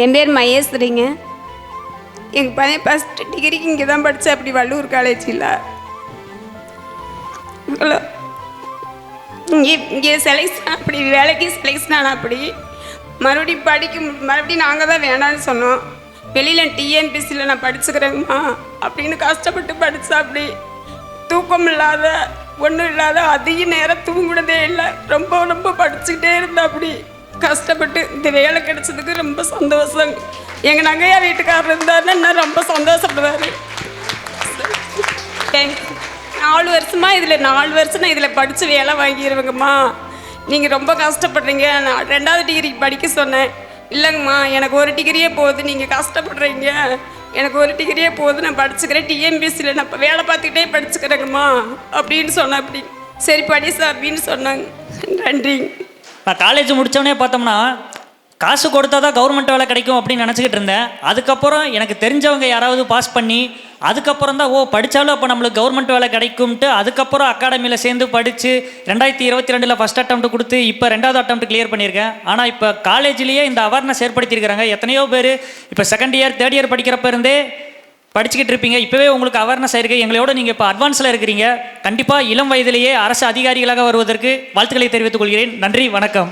என் பேர் மகேஸ்வரிங்க. எங்கள் பையன் ஃபஸ்ட் டிகிரிக்கு இங்கே தான் படித்தேன், அப்படி வள்ளூர் காலேஜில். ஹலோ, இங்கே செலெக்ஷன் அப்படி வேலைக்கு செலெக்ஷன் ஆனால் அப்படி மறுபடியும் நாங்கள் தான் வேணான்னு சொன்னோம். வெளியில் டிஎன்பிசியில் நான் படிச்சுக்கிறேங்கம்மா அப்படின்னு கஷ்டப்பட்டு படித்தா, அப்படி தூக்கம் இல்லாத ஒன்றும் இல்லாத அதிக நேரம் தூங்குனதே இல்லை. ரொம்ப ரொம்ப படிச்சுக்கிட்டே இருந்தா, அப்படி கஷ்டப்பட்டு இந்த வேலை கிடைச்சதுக்கு ரொம்ப சந்தோஷம். எங்கள் நங்கையா வீட்டுக்காரர் இருந்தாருன்னா இன்னும் ரொம்ப சந்தோஷப்படுவார். 4 வருஷமா இதில் 4 வருஷம் நான் இதில் படித்து வேலை வாங்கிடுவேங்கம்மா. நீங்கள் ரொம்ப கஷ்டப்படுறீங்க, நான் 2வது டிகிரிக்கு படிக்க சொன்னேன். இல்லைங்கம்மா, எனக்கு 1 டிகிரியே போகுது, நீங்கள் கஷ்டப்படுறீங்க, எனக்கு 1 டிகிரியே போகுது, நான் படிச்சுக்கிறேன், டிஎம்பிசியில் நான் வேலை பார்த்துக்கிட்டே படிச்சுக்கிறேங்கம்மா அப்படின்னு சொன்னேன். அப்படி சரி படி சார் அப்படின்னு சொன்னாங்க. நன்றிங்க. நான் காலேஜ் முடித்தோடனே பார்த்தோம்னா காசு கொடுத்தா தான் கவர்மெண்ட் வேலை கிடைக்கும் அப்படின்னு நினச்சிக்கிட்டு இருந்தேன். அதுக்கப்புறம் எனக்கு தெரிஞ்சவங்க யாராவது பாஸ் பண்ணி அதுக்கப்புறம் தான் படித்தாலும் அப்போ நம்மளுக்கு கவர்மெண்ட் வேலை கிடைக்கும்ட்டு அதுக்கப்புறம் அகாடமியில் சேர்ந்து படித்து 2022 ஃபஸ்ட் அட்டெம்ப்ட் கொடுத்து இப்போ 2வது அட்டெம்ப்ட் கிளியர் பண்ணியிருக்கேன். ஆனால் இப்போ காலேஜ்லேயே இந்த அவேர்னஸ் ஏற்படுத்தியிருக்கிறாங்க. எத்தனையோ பேர் இப்போ 2nd இயர் 3rd இயர் படிக்கிறப்ப இருந்தே படிச்சுக்கிட்டு இருப்பீங்க. இப்போவே உங்களுக்கு அவேர்னஸ் ஆயிருக்கு. எங்களோட நீங்கள் இப்போ அட்வான்ஸில் இருக்கிறீங்க. கண்டிப்பாக இளம் வயதிலேயே அரசு அதிகாரிகளாக வருவதற்கு வாழ்த்துக்களை தெரிவித்துக் கொள்கிறேன். நன்றி, வணக்கம்.